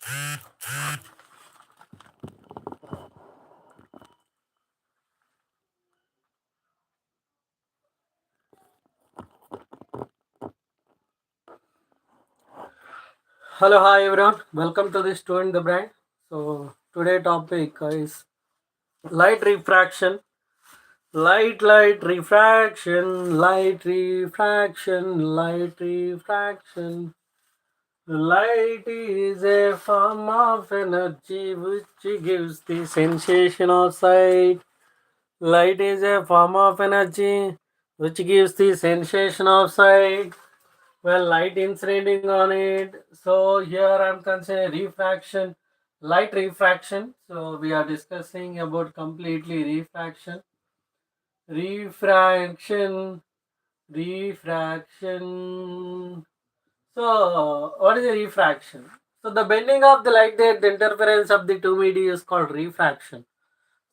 Hello, hi everyone. Welcome to the Student the Brand. So today topic is light refraction. Light refraction, light refraction, light refraction. Light is a form of energy which gives the sensation of sight. Light is a form of energy which gives the sensation of sight. Well, light inciding on it. So here I'm considering refraction, light refraction. So we are discussing about completely refraction, refraction, refraction. So what is the refraction? So the bending of the light, the interference of the two media is called refraction.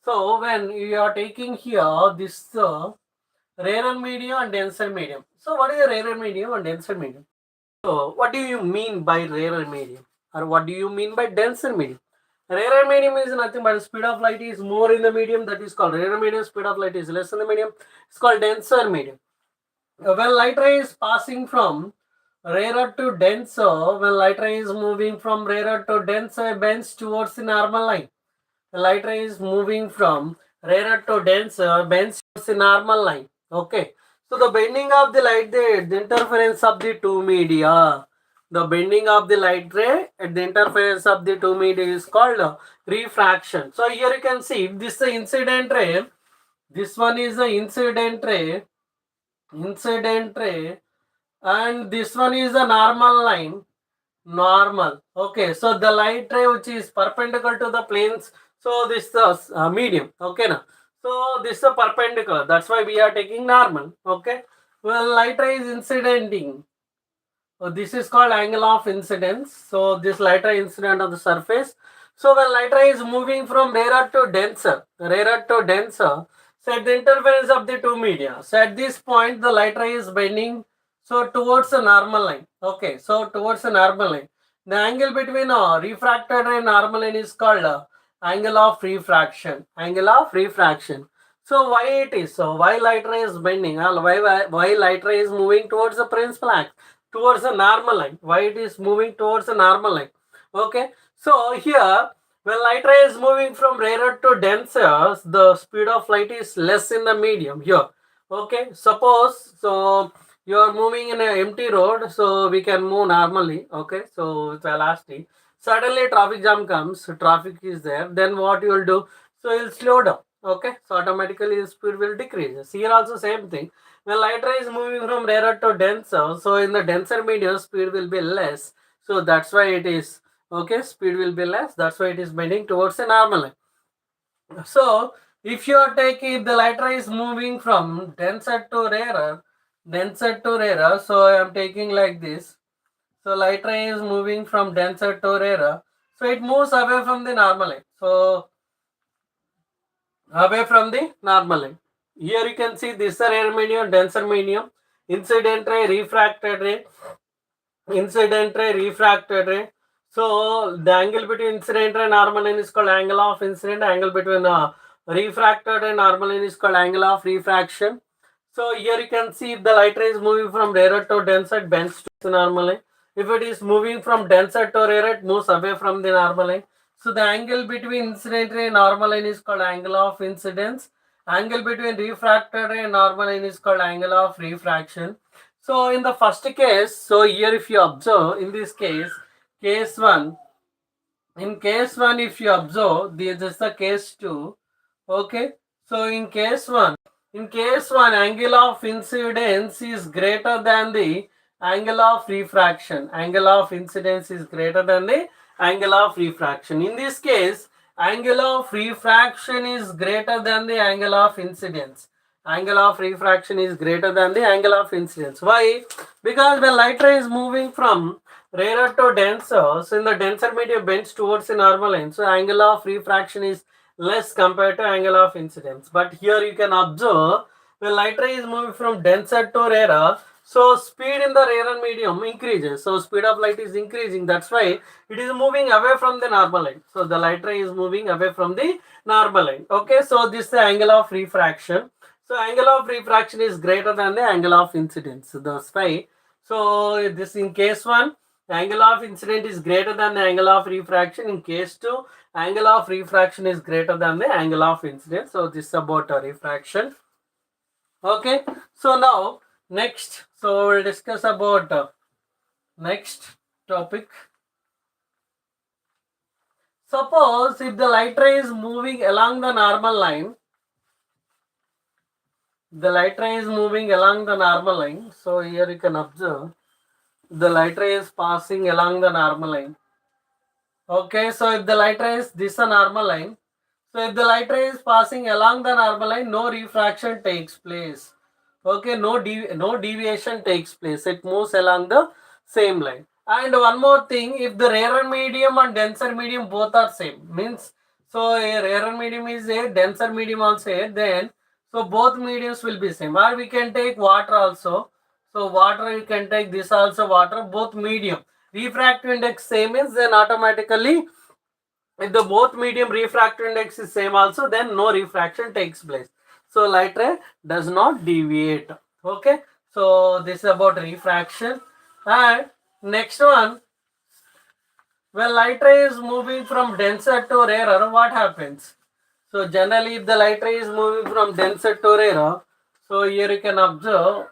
So when you are taking here this rarer medium and denser medium. So what is the rarer medium and denser medium? So, what do you mean by rarer medium? Or what do you mean by denser medium? Rarer medium is nothing but speed of light is more in the medium, that is called rarer medium. Speed of light is less in the medium, it's called denser medium. When light ray is passing from rarer to denser, when light ray is moving from rarer to denser, bends towards the normal line. The light ray is moving from rarer to denser, bends towards the normal line. Okay. So the bending of the light ray at the interference of the two media. The bending of the light ray at the interference of the two media is called refraction. So here you can see this is the incident ray. This one is the incident ray. Incident ray. And this one is a normal line. Normal. Okay. So the light ray which is perpendicular to the planes. So this is the medium. Okay. Now. So this is a perpendicular. That's why we are taking normal. Okay. Well, light ray is incidenting. So this is called angle of incidence. So this light ray incident on the surface. So when light ray is moving from rarer to denser, so at the interference of the two media. So at this point the light ray is bending so towards the normal line. Okay, so towards the normal line. The angle between refracted ray and normal line is called angle of refraction. Angle of refraction. So why it is so? Why light ray is bending? Why light ray is moving towards the principal axis? Towards the normal line. Why it is moving towards the normal line? Okay. So here, when light ray is moving from rarer to denser, the speed of light is less in the medium here. Okay. Suppose so you are moving in an empty road, so we can move normally. Okay. So it's elastic. Suddenly traffic jam comes, traffic is there. Then what you will do? So you'll slow down. Okay. So automatically the speed will decrease. Here also same thing. When light ray is moving from rarer to denser, so in the denser medium, speed will be less. So that's why it is, okay, speed will be less. That's why it is bending towards a normal line. So if you are taking the light ray is moving from denser to rarer, so I am taking like this. So light ray is moving from denser to rarer. So it moves away from the normal line. So away from the normal line. Here you can see this is a rare medium, denser medium, incident ray, refracted ray, incident ray, refracted ray. So the angle between incident ray and normal line is called angle of incident. Angle between refracted and normal line is called angle of refraction. So here you can see if the light ray is moving from rarer to denser, it bends to the normal line. If it is moving from denser to rarer, it moves away from the normal line. So the angle between incident ray and normal line is called angle of incidence. Angle between refracted ray and normal line is called angle of refraction. So in the first case, so here if you observe, in this case, case 1, in case 1 if you observe, this is the case 2, okay. So in case 1, angle of incidence is greater than the angle of refraction. Angle of incidence is greater than the angle of refraction. In this case, angle of refraction is greater than the angle of incidence. Angle of refraction is greater than the angle of incidence. Why? Because when light ray is moving from rarer to denser, so in the denser medium bends towards the normal line. So angle of refraction is less compared to angle of incidence. But here you can observe when light ray is moving from denser to rarer, So speed in the rarer medium increases. So speed of light is increasing. That's why it is moving away from the normal line. So the light ray is moving away from the normal line. Okay, so this is the angle of refraction. So angle of refraction is greater than the angle of incidence. That's why. So this in case 1, angle of incidence is greater than the angle of refraction. In case 2, angle of refraction is greater than the angle of incidence. So this is about refraction. Okay, so now next, so we'll discuss about next topic. Suppose if the light ray is moving along the normal line, the light ray is moving along the normal line. So here you can observe the light ray is passing along the normal line. Okay, so if the light ray is this a normal line, so if the light ray is passing along the normal line, no refraction takes place. Okay, no deviation takes place. It moves along the same line. And one more thing, if the rarer medium and denser medium both are same, means so a rarer medium is a denser medium also a, then so both mediums will be same. Or we can take water also. So water you can take this also water, both medium. Refractive index same is, then automatically if the both medium refractive index is same also, then no refraction takes place. So light ray does not deviate. Okay, so this is about refraction. And next one, when light ray is moving from denser to rarer, what happens? So generally if the light ray is moving from denser to rarer, so here you can observe,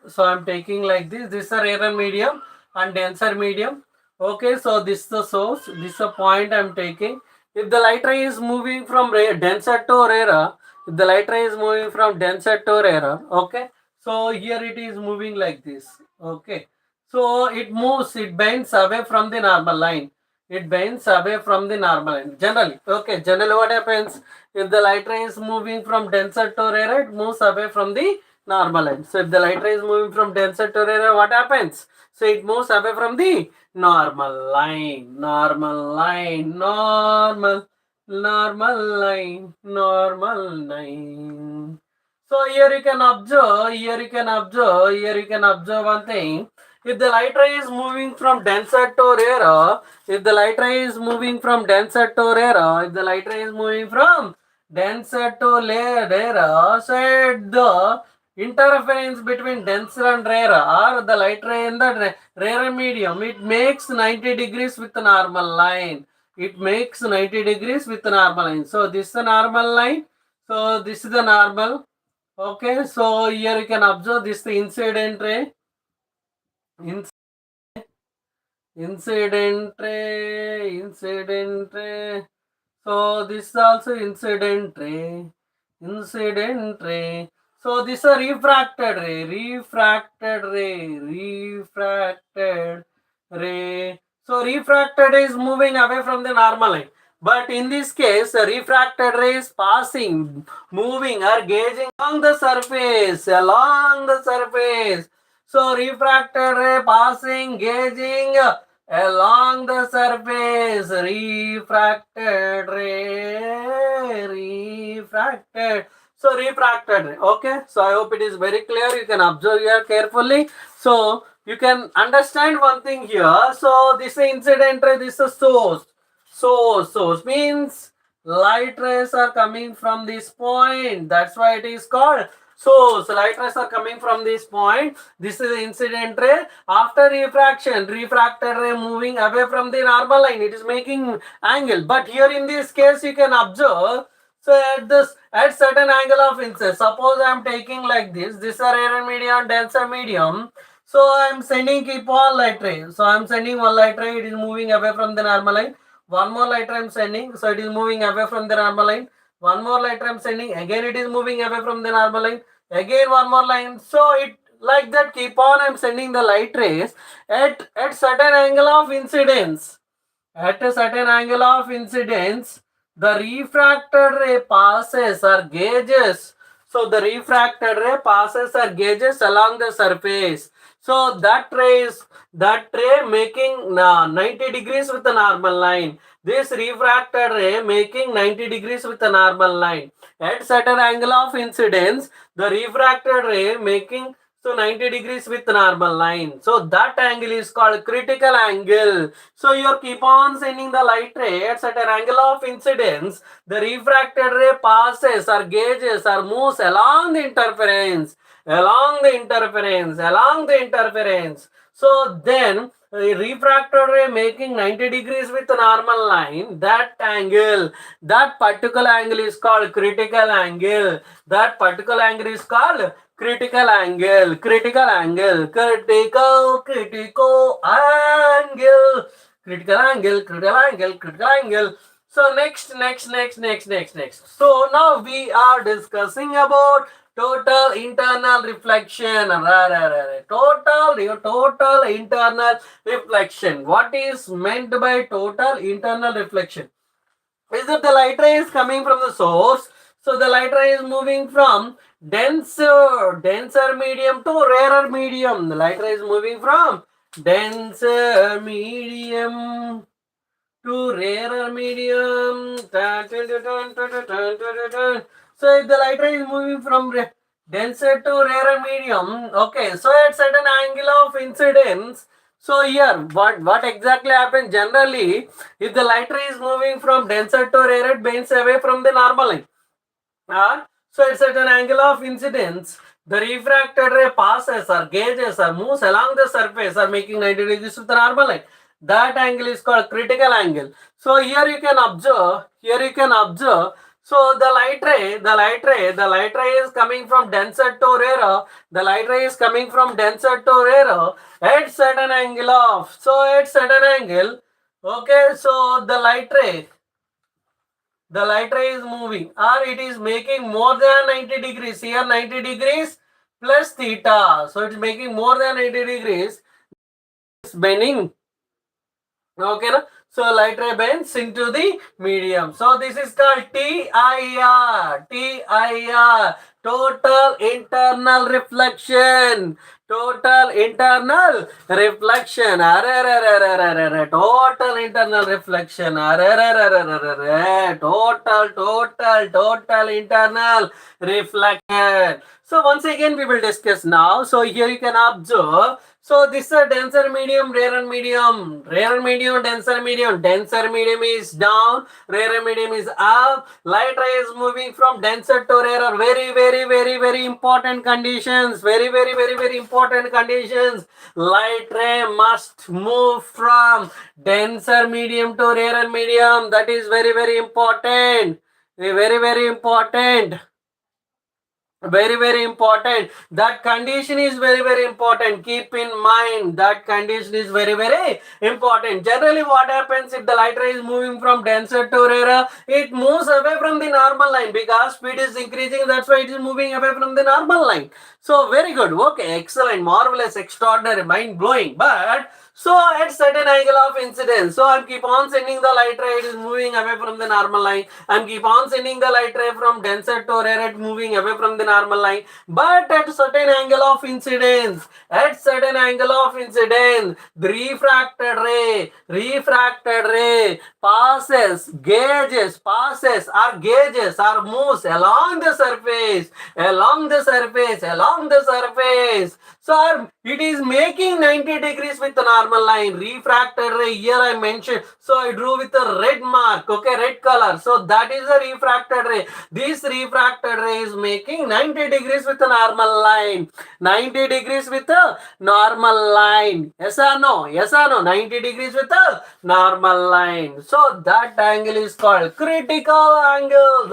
so I'm taking like this is a rarer medium and denser medium. Okay, so this is the source, this is a point I'm taking. If the light ray is moving from denser to rarer, if the light ray is moving from denser to rarer, okay, so here it is moving like this. Okay, so it moves, it bends away from the normal line. It bends away from the normal line. Generally, okay, generally what happens? If the light ray is moving from denser to rarer, it moves away from the normal line. So if the light ray is moving from denser to rarer, what happens? So it moves away from the normal line, normal line, normal line, normal line. So here you can observe, one thing. If the light ray is moving from denser to rarer, if the light ray is moving from denser to rarer, if the light ray is moving from denser to rarer, so the interference between denser and rarer or the light ray in the rarer medium, it makes 90 degrees with the normal line. It makes 90 degrees with the normal line. So this is the normal line. So this is the normal. Okay, so here you can observe this is the incident ray. Incident ray. So this is also incident ray. So this is a refracted ray. So refracted is moving away from the normal line. But in this case, the refracted ray is passing, moving or gauging along the surface. So refracted ray passing, gauging along the surface. Refracted ray. So refracted ray. Okay. So I hope it is very clear. You can observe here carefully. So you can understand one thing here. So this is incident ray, this is source. Source means light rays are coming from this point. That's why it is called source. Light rays are coming from this point. This is the incident ray. After refraction, refracted ray moving away from the normal line. It is making angle. But here in this case, you can observe. So at certain angle of incidence, suppose I am taking like this. This is a rarer medium, denser medium. So I am sending keep on light ray. So I am sending one light ray. It is moving away from the normal line. One more light ray I am sending, so it is moving away from the normal line. One more light ray I am sending, again it is moving away from the normal line. Again one more line. So it like that keep on I am sending the light rays at certain angle of incidence. At a certain angle of incidence, the refracted ray passes or gauges. So the refracted ray passes or gauges along the surface. So that ray making 90 degrees with the normal line. This refracted ray making 90 degrees with the normal line. At certain angle of incidence, the refracted ray making So 90 degrees with normal line. So that angle is called critical angle. So you keep on sending the light ray at an angle of incidence. The refracted ray passes or gauges or moves along the interference. Along the interference. So then a refracted ray making 90 degrees with normal line, that angle, that particular angle is called critical angle. That particular angle is called critical angle, critical angle, critical angle, critical angle, critical angle, critical angle. So next. So now we are discussing about total internal reflection. Total internal reflection. What is meant by total internal reflection? Is that the light ray is coming from the source. So the light ray is moving from denser medium to rarer medium. The light ray is moving from denser medium to rarer medium. So if the light ray is moving from denser to rarer medium, okay, so at certain angle of incidence. So here, what exactly happens generally, if the light ray is moving from denser to rarer, it bends away from the normal line. So at certain angle of incidence, the refracted ray passes or gauges or moves along the surface or making 90 degrees with the normal line. That angle is called critical angle. So here you can observe. So the light ray is coming from denser to rarer. The light ray is coming from denser to rarer at certain angle of. So at certain angle, okay. So the light ray is moving or it is making more than 90 degrees. Here 90 degrees plus theta. So it's making more than 90 degrees. It's bending. Okay, na? So light ray bends into the medium. So this is called TIR, total internal reflection. Total internal reflection. Total internal reflection. Total internal reflection. So once again we will discuss now. So here you can observe. So this is a denser medium, rarer medium, denser medium. Denser medium is down, rarer medium is up. Light ray is moving from denser to rarer. Very important conditions. Very important conditions. Light ray must move from denser medium to rarer medium. That is very important. Very important. Very important. That condition is very important. Keep in mind that condition is very important. Generally what happens if the light ray is moving from denser to rarer, it moves away from the normal line because speed is increasing. That's why it is moving away from the normal line. So very good. Okay, excellent, marvelous, extraordinary, mind blowing. But so at certain angle of incidence, so I keep on sending the light ray, it is moving away from the normal line. I keep on sending the light ray from denser to rarer, moving away from the normal line. But at certain angle of incidence, the refracted ray passes or moves along the surface. So it is making 90 degrees with the normal line. Refracted ray, here I mentioned. So I drew with a red mark, okay, red color. So that is a refracted ray. This refracted ray is making 90 degrees with a normal line. 90 degrees with a normal line. Yes or no? 90 degrees with a normal line. So that angle is called critical angle.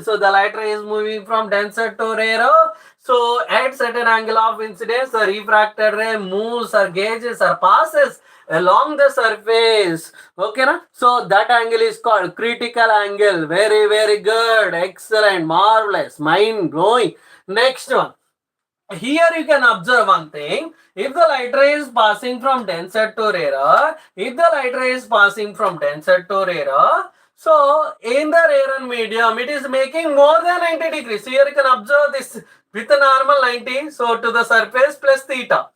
So the light ray is moving from denser to rarer. So at certain angle of incidence, the refracted ray moves or gauges or passes along the surface. Okay, na? So that angle is called critical angle. Very good, excellent, marvelous, mind blowing. Next one. Here you can observe one thing. If the light ray is passing from denser to rarer, so in the rarer medium, it is making more than 90 degrees. So here you can observe this with a normal 90. So to the surface plus theta.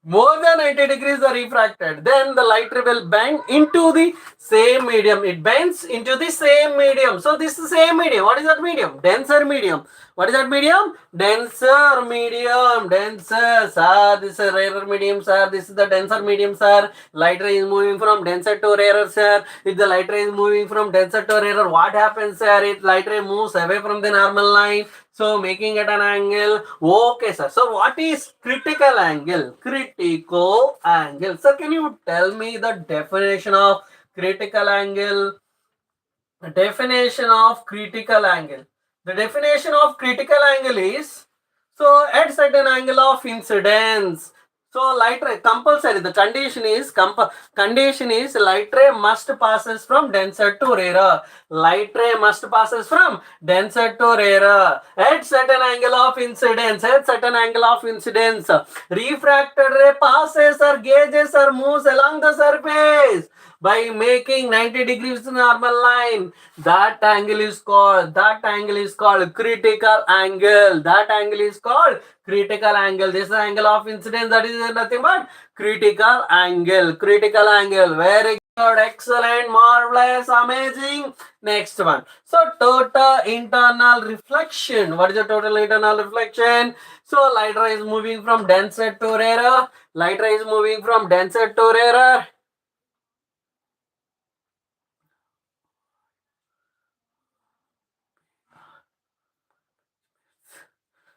More than 90 degrees are refracted. Then the light ray will bend into the same medium. It bends into the same medium. So this is the same medium. What is that medium? Denser medium. What is that medium? Denser medium. Denser, sir. This is a rarer medium, sir. This is the denser medium, sir. Light ray is moving from denser to rarer, sir. If the light ray is moving from denser to rarer, what happens, sir? If light ray moves away from the normal line, so making it an angle. Okay, sir. So what is critical angle? Critical angle. Sir, can you tell me the definition of critical angle? The definition of critical angle. The definition of critical angle is, so at certain angle of incidence. So light ray compulsory. The condition is light ray must passes from denser to rarer. Light ray must passes from denser to rarer at certain angle of incidence. At certain angle of incidence, refracted ray passes or gauges or moves along the surface by making 90 degrees normal line. That angle is called critical angle. That angle is called critical angle. This is the angle of incidence, that is nothing but critical angle. Critical angle. Very good, excellent, marvelous, amazing. Next one. So total internal reflection. What is the total internal reflection? So light ray is moving from denser to rarer. Light ray is moving from denser to rarer.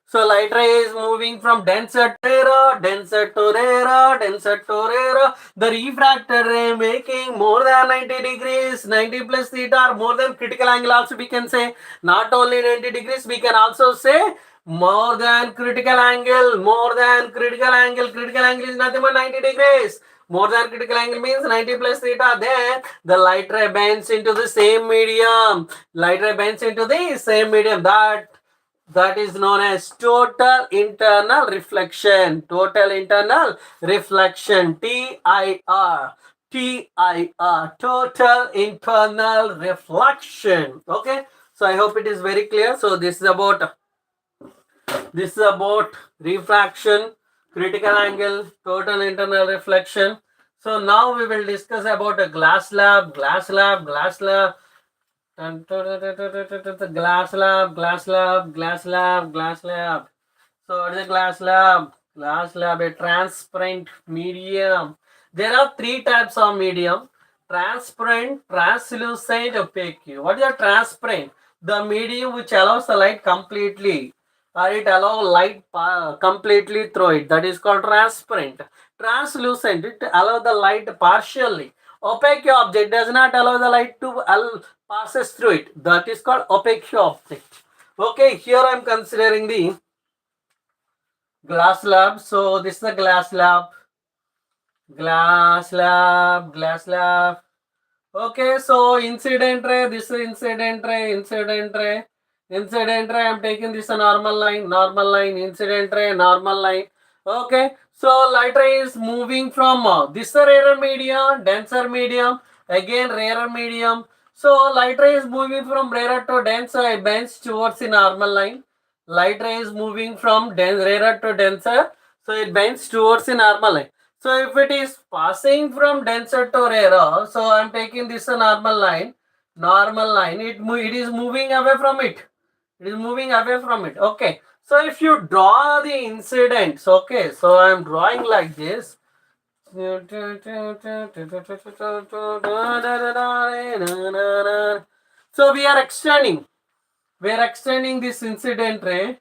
So light ray is moving from denser to rarer, denser to rarer, denser to rarer. The refracted ray making more than 90 degrees, 90 plus theta, or more than critical angle also we can say. Not only 90 degrees, we can also say more than critical angle, more than critical angle. Critical angle is nothing but 90 degrees. More than critical angle means 90 plus theta. Then the light ray bends into the same medium. Light ray bends into the same medium. That is known as total internal reflection. Total internal reflection. TIR. TIR. Total internal reflection. Okay. So I hope it is very clear. So this is about refraction, critical angle, total internal reflection. So now we will discuss about a glass slab. And glass slab. So what is a glass slab? Glass slab, a transparent medium. There are three types of medium: transparent, translucent, opaque. What is a transparent? The medium which allows the light completely, or it allows light completely through it. That is called transparent. Translucent, it allows the light partially. Opaque object does not allow the light to passes through it. That is called opaque object. Okay, here I am considering the glass slab. So this is the glass slab. Okay, so incident ray, this is incident ray. I am taking this a normal line, incident ray, normal line. Okay, so light ray is moving from this rarer medium, denser medium, again rarer medium. So light ray is moving from rarer to denser, it bends towards the normal line. Light ray is moving from rarer to denser, so it bends towards the normal line. So if it is passing from denser to rarer, so I am taking this a normal line, it is moving away from it. Okay. So if you draw the incidents, okay, so I am drawing like this. So we are extending this incident ray.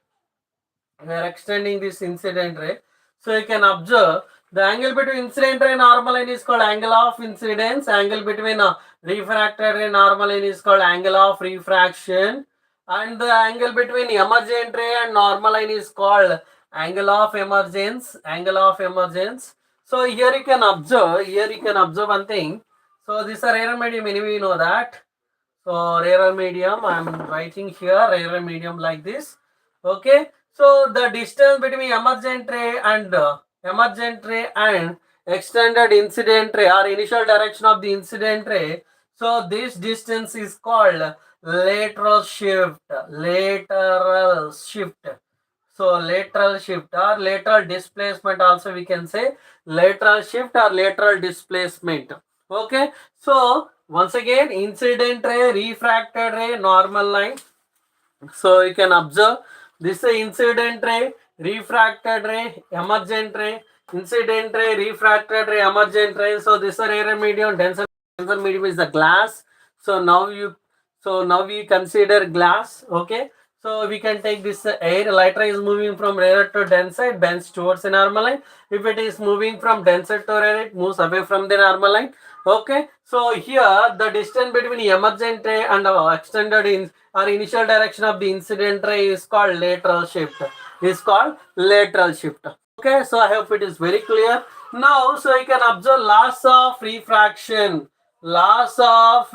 So you can observe the angle between incident ray and normal line is called angle of incidence. Angle between refracted ray and normal line is called angle of refraction. And the angle between emergent ray and normal line is called angle of emergence. So here you can observe one thing. So this is a rarer medium, anyway you know that. So rarer medium, I am writing here rarer medium like this. Okay. So the distance between emergent ray and extended incident ray or initial direction of the incident ray. So this distance is called lateral shift. So lateral shift or lateral displacement also we can say lateral shift or lateral displacement. Okay. So once again, incident ray, refracted ray, normal line. So you can observe This is incident ray, refracted ray, emergent ray, incident ray, refracted ray, emergent ray. So this is rarer medium, denser medium is the glass. So now we consider glass. Okay. So we can take this air. Light ray is moving from rarer to denser, it bends towards the normal line. If it is moving from denser to rarer, it moves away from the normal line. Okay. So here the distance between emergent ray and extended in or initial direction of the incident ray is called lateral shift. Okay, so I hope it is very clear. Now, so you can observe laws of refraction. Laws of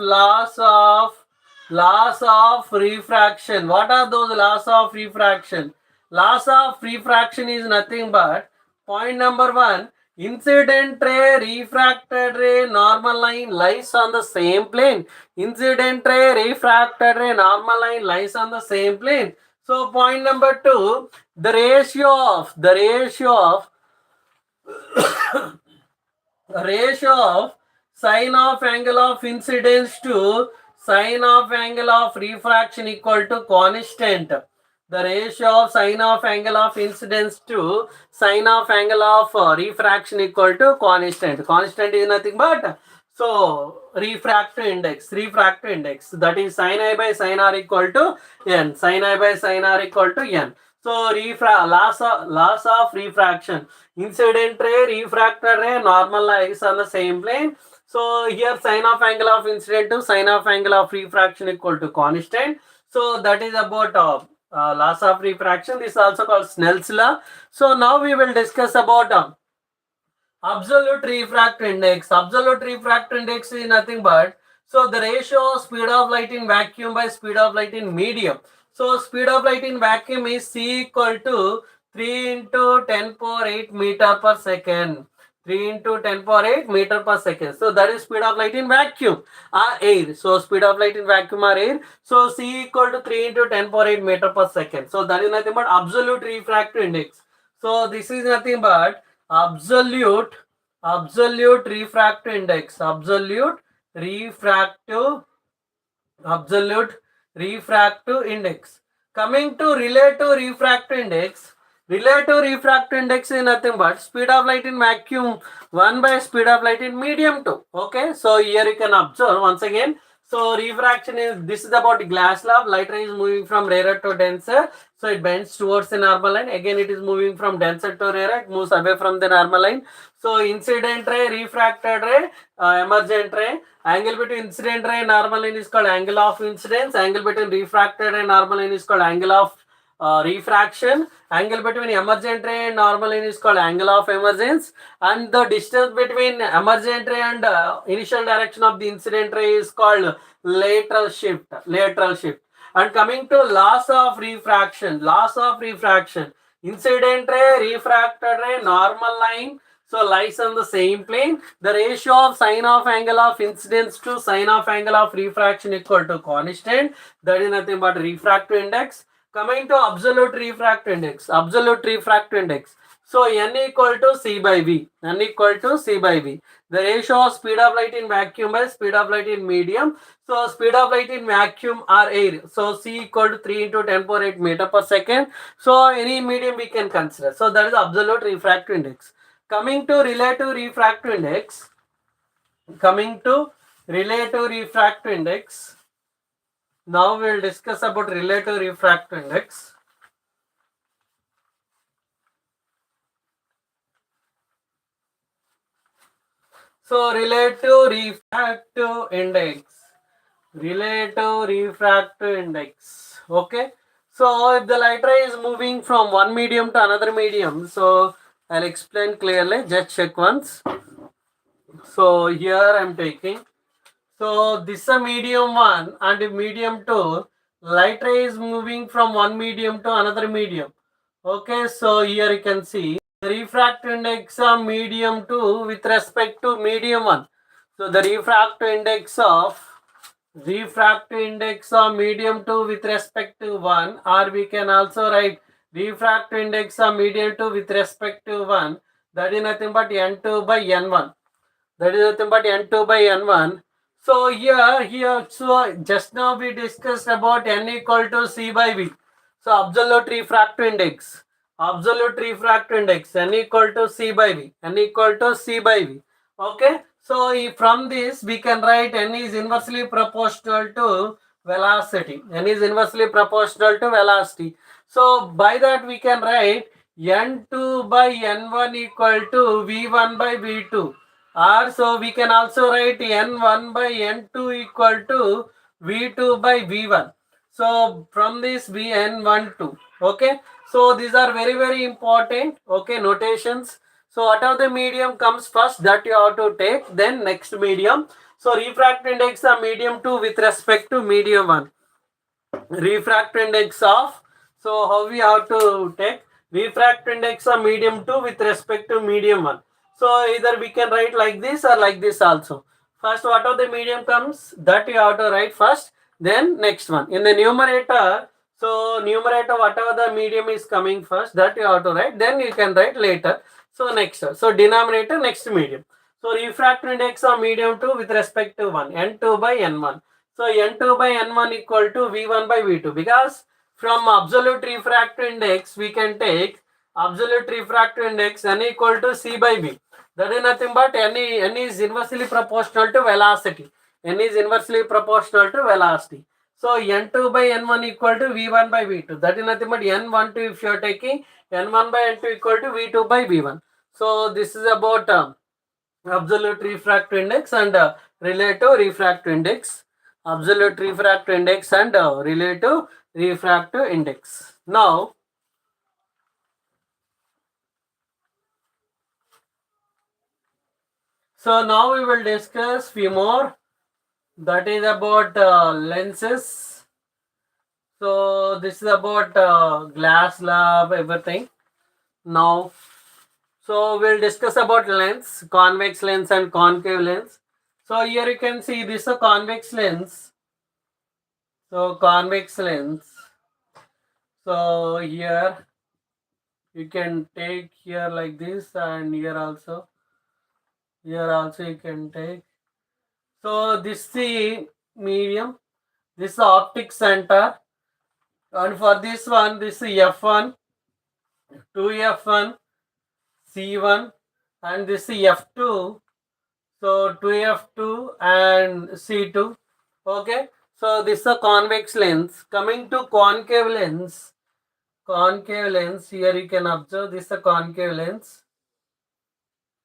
refraction. What are those laws of refraction? Laws of refraction is nothing but point number one. Incident ray, refracted ray, normal line lies on the same plane. Incident ray, refracted ray, normal line lies on the same plane. So point number two, the ratio of sine of angle of incidence to sine of angle of refraction equal to constant. The ratio of sine of angle of incidence to sine of angle of refraction equal to constant. Constant is nothing but refractive index. That is sin I by sin r equal to n. Sin I by sin r equal to n. So loss of refraction. Incident ray, refracted ray, normal lies on the same plane. So here sine of angle of incident to sine of angle of refraction equal to constant. So that is about loss of refraction. This is also called Snell's law. So now we will discuss about absolute refractive index. Absolute refractive index is nothing but the ratio of speed of light in vacuum by speed of light in medium. So speed of light in vacuum is C equal to 3 into 10 power 8 meter per second. 3 into 10 power 8 meter per second. So that is speed of light in vacuum or air. So speed of light in vacuum or air. So C equal to 3 into 10 power 8 meter per second. So that is nothing but absolute refractive index. So this is nothing but absolute refractive index. Absolute refractive index. Coming to relative refractive index. Relative refractive index is nothing but speed of light in vacuum 1 by speed of light in medium 2. Okay, so here you can observe once again. So refraction is, this is about glass law. Light ray is moving from rarer to denser. So it bends towards the normal line. Again, it is moving from denser to rarer. It moves away from the normal line. So incident ray, refracted ray, emergent ray. Angle between incident ray and normal line is called angle of incidence. Angle between refracted ray and normal line is called angle of refraction. Angle between emergent ray and normal line is called angle of emergence, and the distance between emergent ray and initial direction of the incident ray is called lateral shift. And coming to loss of refraction, incident ray, refracted ray, normal line, so lies on the same plane. The ratio of sine of angle of incidence to sine of angle of refraction equal to constant. That is nothing but refractive index. Coming to absolute refractive index. So n equal to C by V. The ratio of speed of light in vacuum by speed of light in medium. So speed of light in vacuum or air. So C equal to 3 into 10 power 8 meter per second. So any medium we can consider. So that is absolute refractive index. Coming to relative refractive index. Now we will discuss about relative refractive index. So relative refractive index. Okay. So if the light ray is moving from one medium to another medium, so I'll explain clearly. Just check once. So here I am taking. So this is a medium 1 and medium 2. Light ray is moving from one medium to another medium. Okay, so here you can see the refractive index of medium 2 with respect to medium 1. So the refractive index of medium 2 with respect to 1, or we can also write refractive index of medium 2 with respect to 1. That is nothing but n2 by n1. So here, so just now we discussed about n equal to C by V. So absolute refractive index. Absolute refractive index n equal to c by v. N equal to c by v. Okay. So from this we can write n is inversely proportional to velocity. N is inversely proportional to velocity. So by that we can write n2 by n1 equal to v1 by v2. Or so we can also write n1 by n2 equal to v2 by v1. So from this n1 2. Okay. So these are very important. Okay, notations. So whatever the medium comes first, that you have to take. Then next medium. So refractive index of medium 2 with respect to medium 1. Refractive index of, so how we have to take refractive index of medium 2 with respect to medium 1. So either we can write like this or like this also. First whatever the medium comes, that you have to write first, then next one. In the numerator, so numerator whatever the medium is coming first, that you have to write, then you can write later. So next, so denominator next medium. So refractive index of medium 2 with respect to 1, n2 by n1. So n2 by n1 equal to v1 by v2, because from absolute refractive index we can take absolute refractive index n equal to c by v. That is nothing but n is inversely proportional to velocity. N is inversely proportional to velocity. So n2 by n1 equal to v1 by v2. That is nothing but n12 if you are taking n1 by n2 equal to v2 by v1. So this is about absolute refractive index and relative refractive index. Absolute refractive index and relative refractive index. Now, so now we will discuss few more. That is about lenses. So this is about glass lab, everything. Now, so we'll discuss about lens, convex lens and concave lens. So here you can see this is a convex lens. So convex lens. So here you can take here like this, and here also you can take. So this is the medium, this is the optic center, and for this one this is f1, 2f1, c1, and this is f2, so 2f2 and c2. Okay, so this is a convex lens. Coming to concave lens, here you can observe this is a concave lens.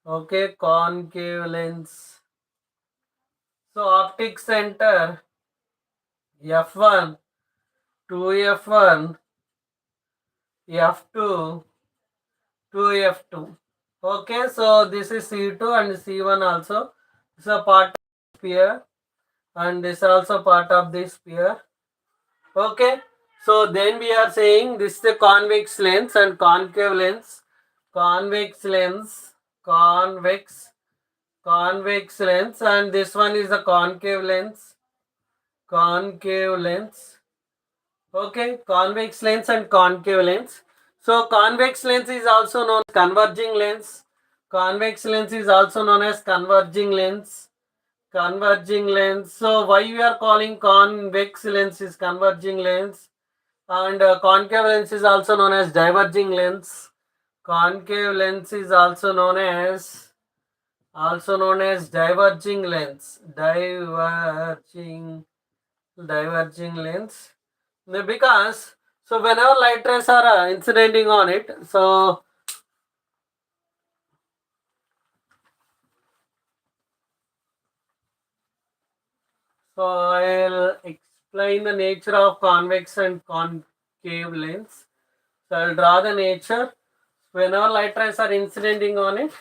Okay, concave lens. So optic center f1, 2f1, f2, 2f2. Okay, so this is c2 and c1 also. This is a part of the sphere, and this is also part of this sphere. Okay, so then we are saying this is the convex lens and concave lens. Convex lens, convex lens, and this one is a concave lens. Concave lens. Okay, convex lens and concave lens. So convex lens is also known as converging lens. Convex lens is also known as converging lens. Converging lens. So why we are calling convex lens is converging lens, and concave lens is also known as diverging lens. Concave lens is also known as diverging lens. Diverging lens. Because so whenever light rays are incidenting on it, so I'll explain the nature of convex and concave lens. So I'll draw the nature. Whenever light rays are incidenting on it,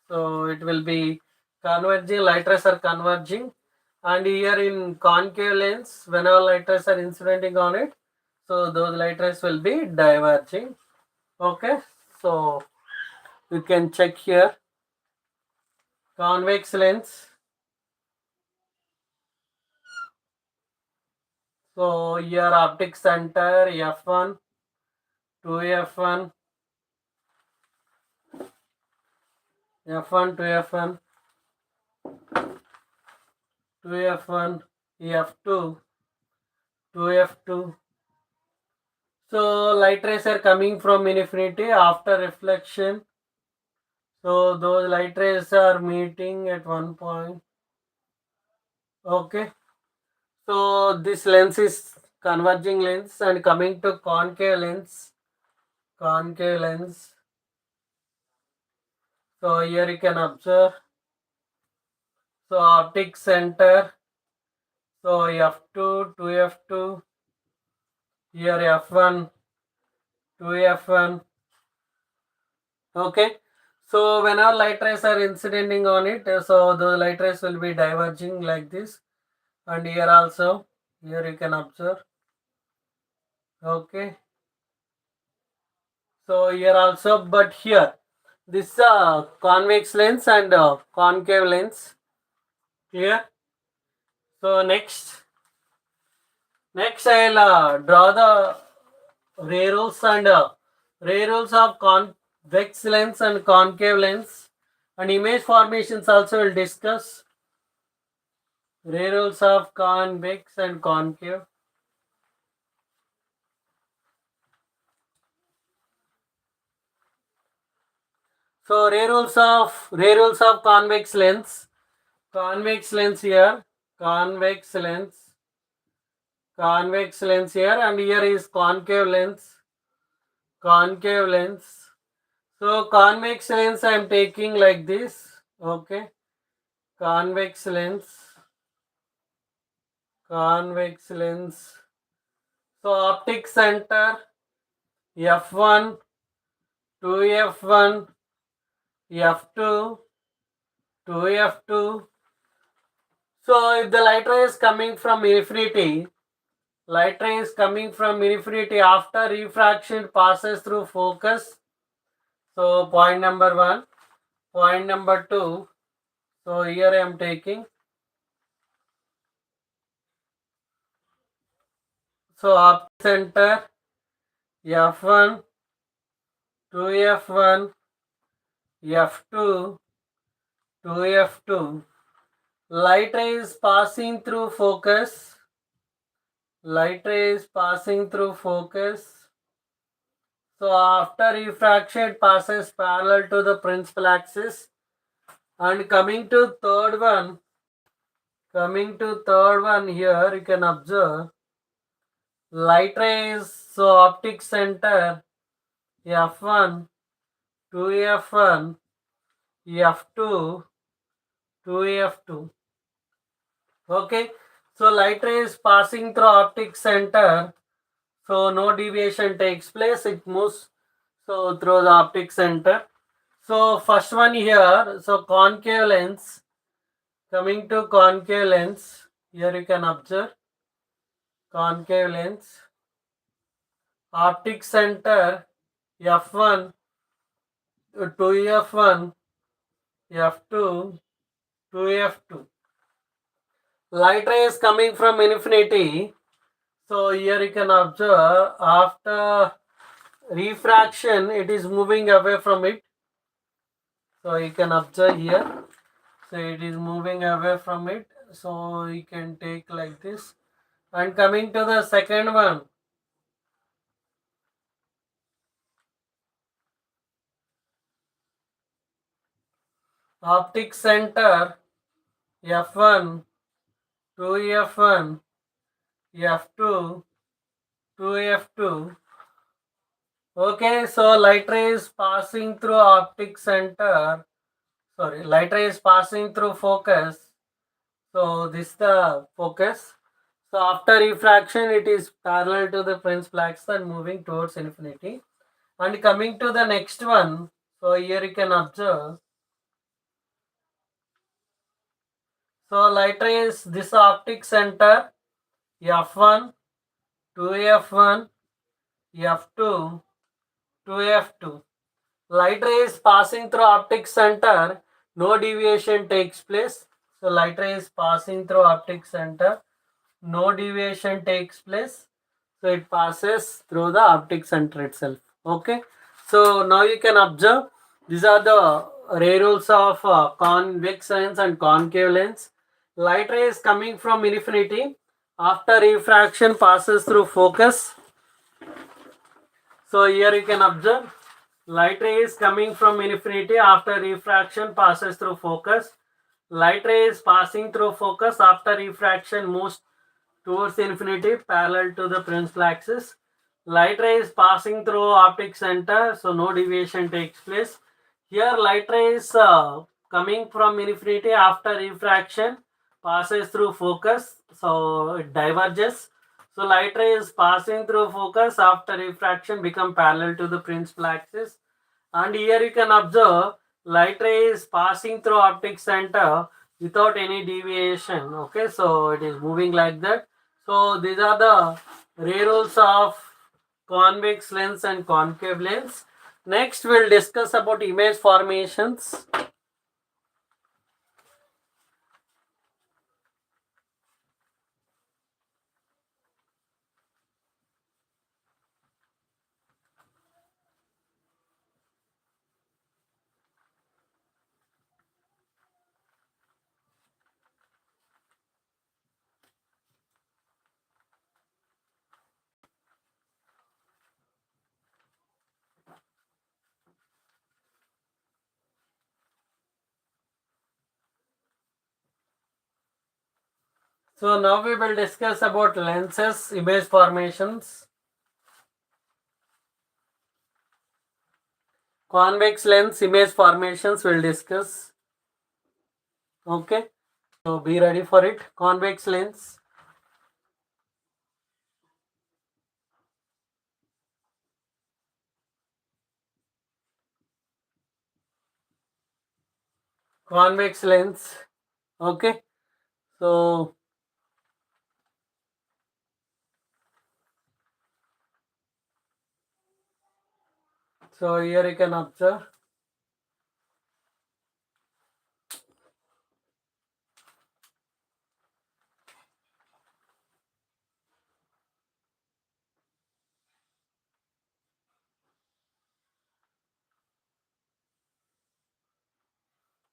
so it will be converging, light rays are converging. And here in concave lens, whenever light rays are incidenting on it, so those light rays will be diverging. Okay, so you can check here. Convex lens. So here optic center f1, 2f1, f1, 2f1, 2f1, f2, 2f2. So light rays are coming from infinity after reflection. So those light rays are meeting at one point. Okay. So this lens is converging lens and coming to concave lens. Concave lens. So here you can observe. So optic center. So F2, 2F2. Here F1, 2F1. Okay. So whenever light rays are incidenting on it, so the light rays will be diverging like this. And here also, here you can observe. Okay. So here also, but here, this is a convex lens and concave lens. Clear? So next I'll draw the ray rules and ray rules of convex lens and concave lens, and image formations also will discuss. Ray rules of convex and concave. So ray rules of convex lens. Convex lens here. Convex lens. Convex lens here, and here is concave lens. Concave lens. So convex lens I am taking like this. Okay. Convex lens. Convex lens. So optic center F1, 2F1, F2, 2F2. So if the light ray is coming from infinity, light ray is coming from infinity after refraction passes through focus. So point number 1. Point number 2. So here I am taking. So optic center F1, 2F1, F2, 2F2. Light ray is passing through focus. Light ray is passing through focus. So after refraction it passes parallel to the principal axis. And coming to third one here you can observe light rays. So optic center F1, 2F1, F2, 2F2. Okay, so light rays passing through optic center, so no deviation takes place, it moves so through the optic center. So first one here, so concave lens. Coming to concave lens, here you can observe concave lens. Optic center F1, 2F1, F2, 2F2. Light ray is coming from infinity. So here you can observe after refraction it is moving away from it. So you can observe here. So it is moving away from it. So you can take like this. And coming to the second one. Optic center F1, 2F1, F2, 2F2. Okay, so light ray is passing through optic center. Sorry, light ray is passing through focus. So this is the focus. So after refraction, it is parallel to the principal axis and moving towards infinity. And coming to the next one, so here you can observe. So light rays, this optic center, F1, 2F1, F2, 2F2. Light rays passing through optic center, no deviation takes place. So light rays passing through optic center, no deviation takes place. So it passes through the optic center itself. Okay. So now you can observe these are the ray rules of convex lens and concave lens. Light ray is coming from infinity. After refraction passes through focus. So here you can observe light ray is coming from infinity after refraction passes through focus. Light ray is passing through focus after refraction moves towards infinity parallel to the principal axis. Light ray is passing through optic center, so no deviation takes place. Here light ray is coming from infinity after refraction passes through focus, so it diverges. So light ray is passing through focus after refraction become parallel to the principal axis. And here you can observe light ray is passing through optic center without any deviation. Okay, so it is moving like that. So these are the ray rules of convex lens and concave lens. Next we'll discuss about image formations. So now we will discuss about lenses, image formations. Convex lens image formations we'll discuss. Okay, so be ready for it. Convex lens. Convex lens. Okay, so here you can observe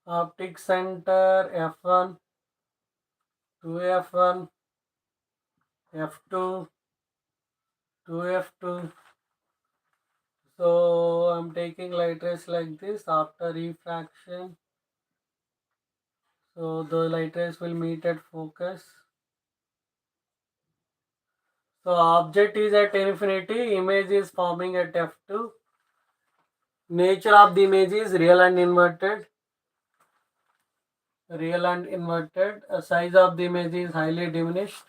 optic center F1, 2F1, F2, 2F2. So I'm taking light rays like this after refraction. So the light rays will meet at focus. So object is at infinity, image is forming at F2. Nature of the image is real and inverted. Real and inverted. Size of the image is highly diminished.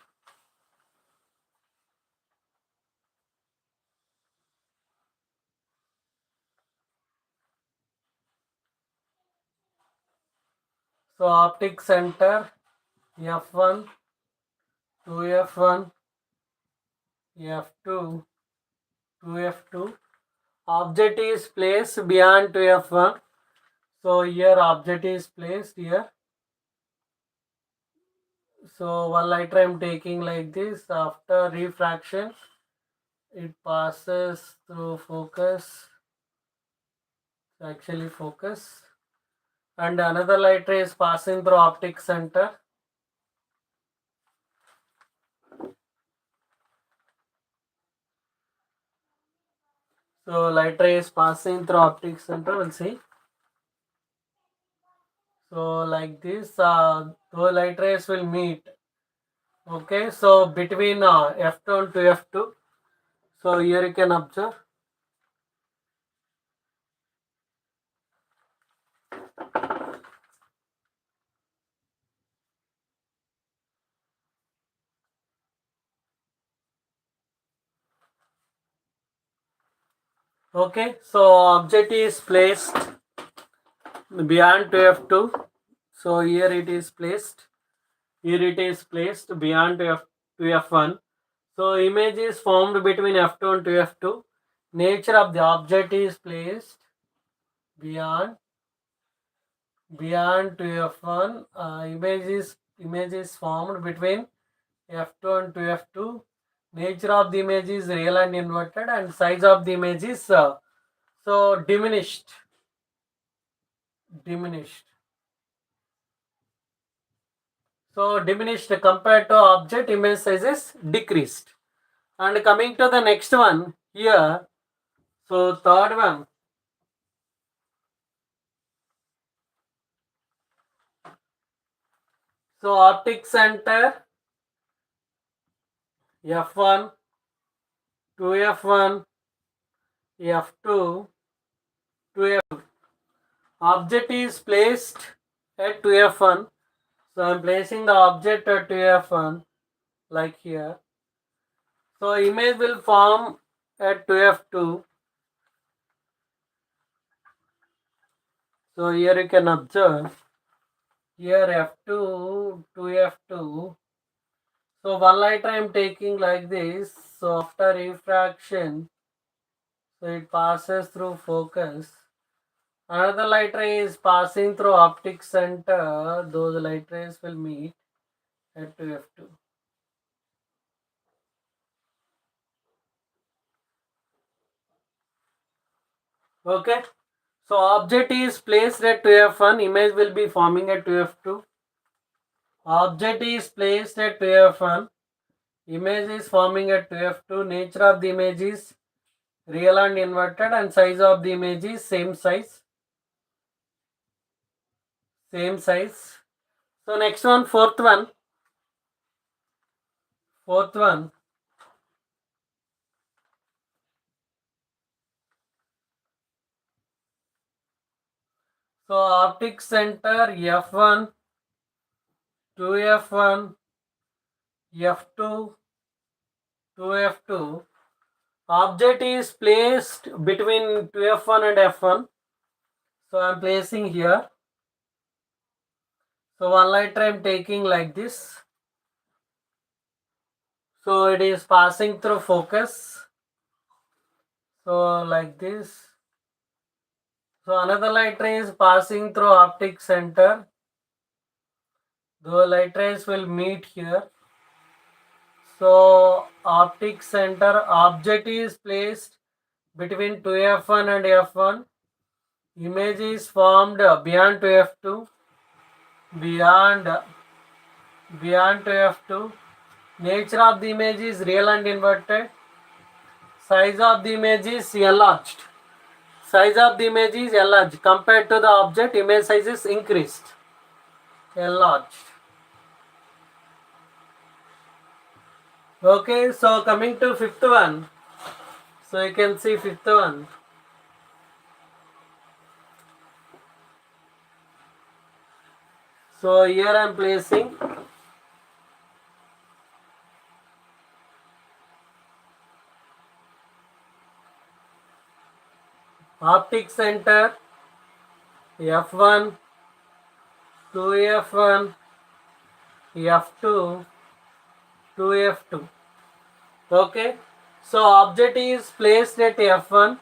So optic center F1, 2F1, F2, 2F2. Object is placed beyond 2F1. So here object is placed here. So one light ray I am taking like this. After refraction, it passes through focus. Actually focus. And another light ray is passing through optic center. So light ray is passing through optic center. We'll see. So like this, the light rays will meet. Okay, so between F2 and 2F2. So here you can observe. Okay, so object is placed beyond 2F2. So here it is placed. Here it is placed beyond 2F1. So image is formed between F2 and 2F2. Nature of the object is placed beyond 2F1. Image is formed between F2 and 2F2. Nature of the image is real and inverted, and size of the image is so diminished. So diminished compared to object, image size is decreased. And coming to the next one here, So third one. So optic center F1, 2F1, F2, 2F2. Object is placed at 2F1. So I'm placing the object at 2F1 like here. So image will form at 2F2. So here you can observe here F2, 2F2. So one light I am taking like this. So after refraction, so it passes through focus. Another light ray is passing through optic center. Those light rays will meet at 2F2. Okay. So object is placed at 2F1. Image will be forming at 2F2. Object is placed at 2F1. Image is forming at 2F2. Nature of the image is real and inverted, and size of the image is same size. Same size. So next one, fourth one. Fourth one. So optic center F1, 2F1, F2, 2F2. Object is placed between 2F1 and F1. So I am placing here. So one light I am taking like this. So it is passing through focus. So like this. So another light ray is passing through optic center. The light rays will meet here. So optic center object is placed between 2F1 and F1. Image is formed beyond 2F2. Beyond 2F2. Nature of the image is real and inverted. Size of the image is enlarged. Size of the image is enlarged. Compared to the object, image size is increased. Enlarged. Okay, so coming to fifth one. So you can see fifth one. So here I am placing optic center F1, 2F1, F2, 2F2. Okay, so object is placed at F1.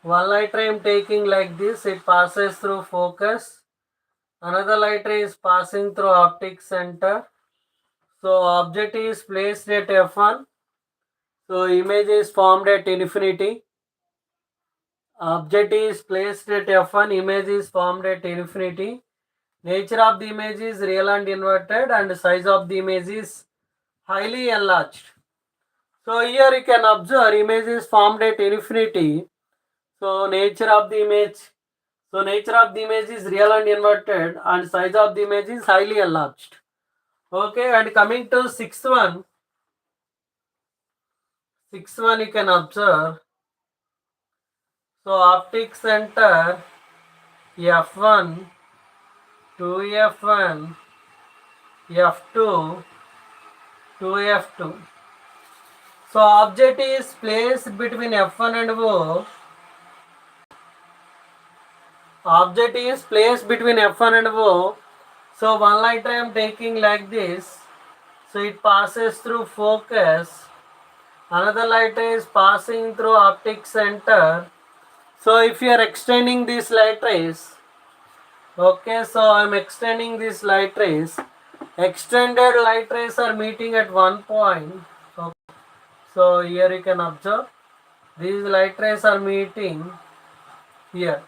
One light ray I am taking like this. It passes through focus. Another light ray is passing through optic center. So object is placed at F1. So image is formed at infinity. Object is placed at F1. Image is formed at infinity. Nature of the image is real and inverted, and size of the image is highly enlarged. So here you can observe image is formed at infinity. So nature of the image. So nature of the image is real and inverted, and size of the image is highly enlarged. Okay, and coming to sixth one. Sixth one you can observe. So optic center F1, 2F1, F2, 2F2. So object is placed between F1 and O. Object is placed between F1 and O. So one light I am taking like this. So it passes through focus. Another light is passing through optic center. So if you are extending these light rays, okay, so I am extending these light rays. Extended light rays are meeting at one point. Okay. So here you can observe these light rays are meeting here.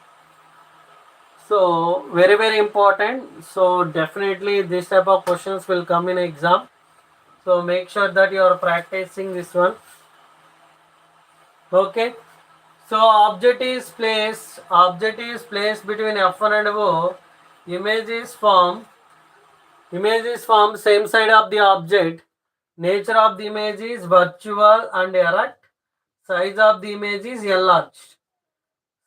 So very important. So definitely this type of questions will come in exam. So make sure that you are practicing this one. Okay. So object is placed between F1 and O. Image is formed. Image is formed same side of the object. Nature of the image is virtual and erect. Size of the image is enlarged.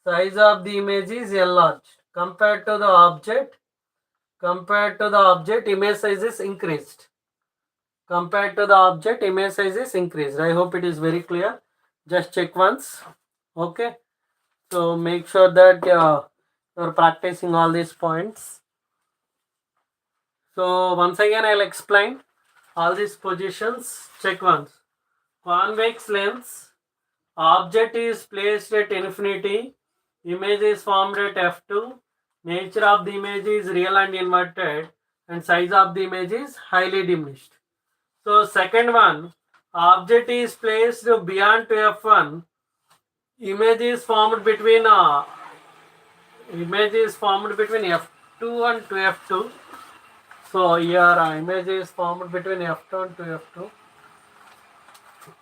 Size of the image is enlarged. Compared to the object, image size is increased. Compared to the object, image size is increased. I hope it is very clear. Just check once. Okay. So make sure that you're practicing all these points. So once again, I'll explain all these positions. Check once. Convex lens. Object is placed at infinity. Image is formed at f2. Nature of the image is real and inverted. And size of the image is highly diminished. So second one. Object is placed beyond to f1. Image is formed between f2 and 2f2. So here image is formed between f2 and 2f2.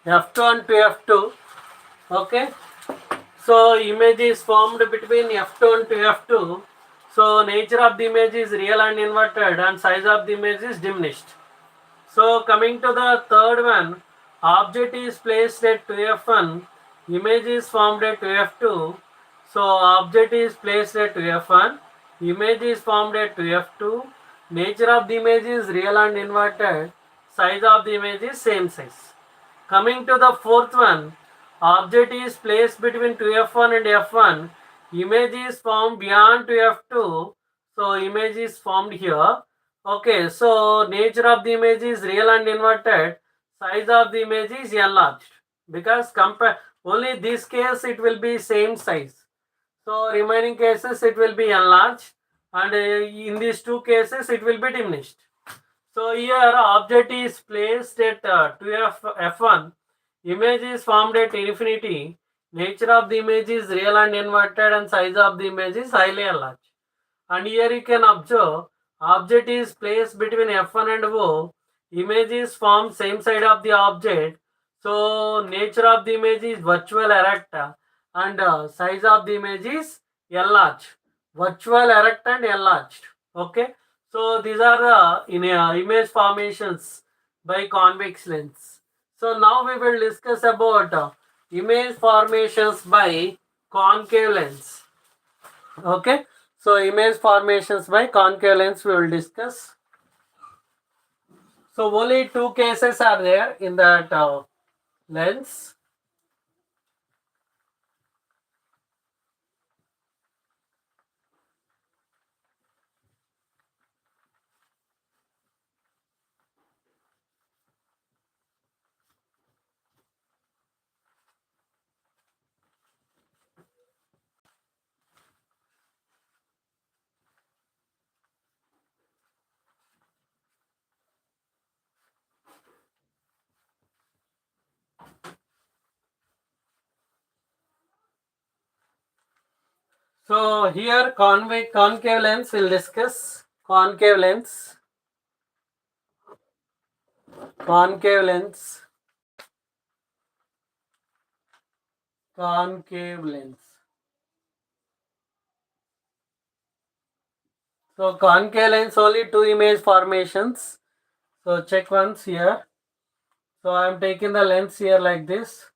f2 and 2f2. Okay. So image is formed between f2 and 2f2. So nature of the image is real and inverted and size of the image is diminished. So coming to the third one, object is placed at 2f1, image is formed at 2f2. So object is placed at 2f1, image is formed at 2f2, nature of the image is real and inverted, size of the image is same size. Coming to the fourth one, object is placed between 2f1 and f1, image is formed beyond 2f2, so image is formed here. Okay, so nature of the image is real and inverted, size of the image is enlarged, because compare only this case it will be same size. So remaining cases it will be enlarged, and in these two cases it will be diminished. So here object is placed at 2f1, image is formed at infinity, nature of the image is real and inverted and size of the image is highly enlarged. And here you can observe object is placed between f1 and O, image is formed same side of the object, so nature of the image is virtual erect and size of the image is enlarged. Virtual erect and enlarged. Okay. So these are the image formations by convex lens. So now we will discuss about image formations by concave lens. Okay. So image formations by concave lens we will discuss. So only two cases are there in that lens. So here concave lens we'll discuss. Concave lens. Concave lens. Concave lens. So concave lens only two image formations. So check once here. So I am taking the lens here like this.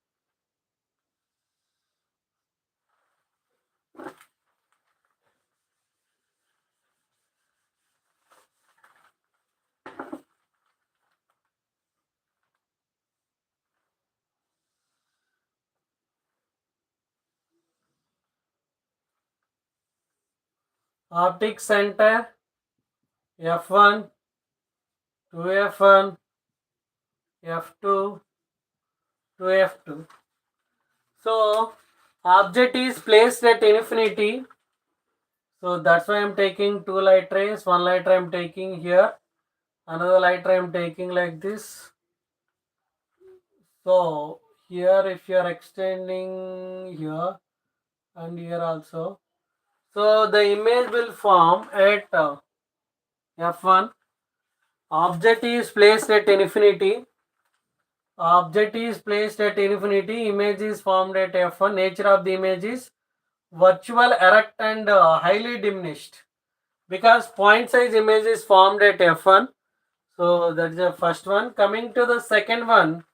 Optic center f1, 2f1, f2, 2f2. So object is placed at infinity. So that's why I'm taking two light rays. One light ray I'm taking here. Another light ray I'm taking like this. So here if you are extending here and here also. So the image will form at f1. Object is placed at infinity. Object is placed at infinity, image is formed at f1. Nature of the image is virtual, erect and highly diminished, because point size image is formed at f1. So that is the first one. Coming to the second one,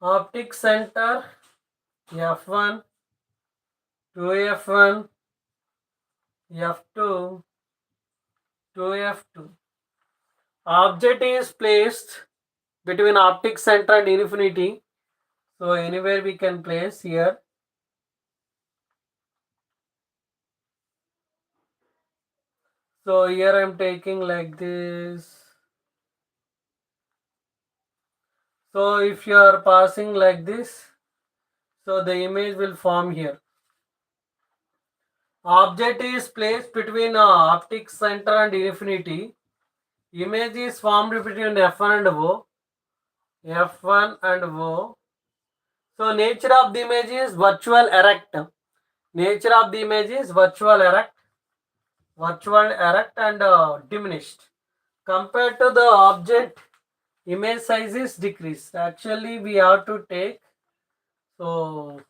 optic center f1, 2f1, f2, 2f2. Object is placed between optic center and infinity. So anywhere we can place here. So here I am taking like this. So if you are passing like this, so the image will form here. Object is placed between optic center and infinity. Image is formed between F1 and O. F1 and O. So nature of the image is virtual erect. Nature of the image is virtual erect and diminished. Compared to the object, image size is decreased. Actually, we have to take so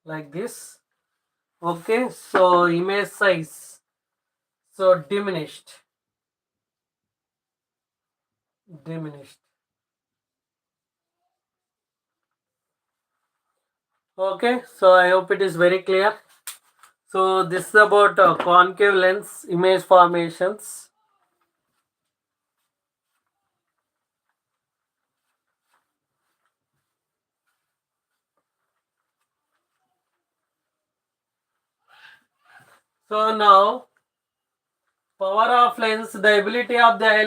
like this. Okay, so image size so diminished. Okay, so I hope it is very clear. So this is about concave lens image formations. So now power of lens, the ability of the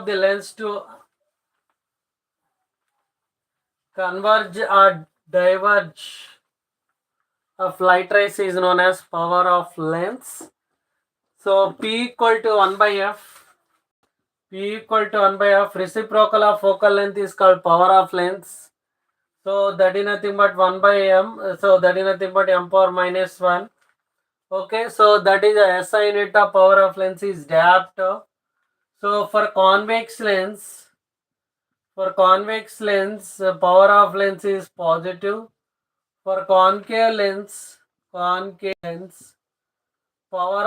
lens to converge or diverge of light rays is known as power of lens. So P equal to 1 by F. P equal to 1 by F. Reciprocal of focal length is called power of lens. So that is nothing but 1 by M. So that is nothing but M power minus 1. Okay, so that is a SI unit of power of lens is diopter. So for convex lens, power of lens is positive. For concave lens, power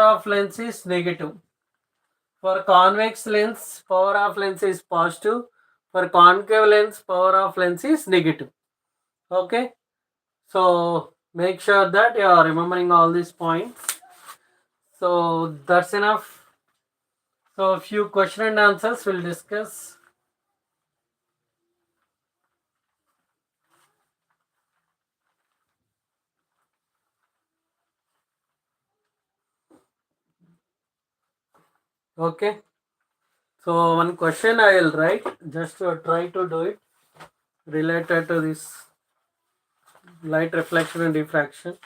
of lens is negative. For convex lens, power of lens is positive. For concave lens, power of lens is negative. Okay, so make sure that you are remembering all these points. So that's enough. So a few question and answers we'll discuss. Okay. So one question I will write, just to try to do it related to this light reflection and diffraction.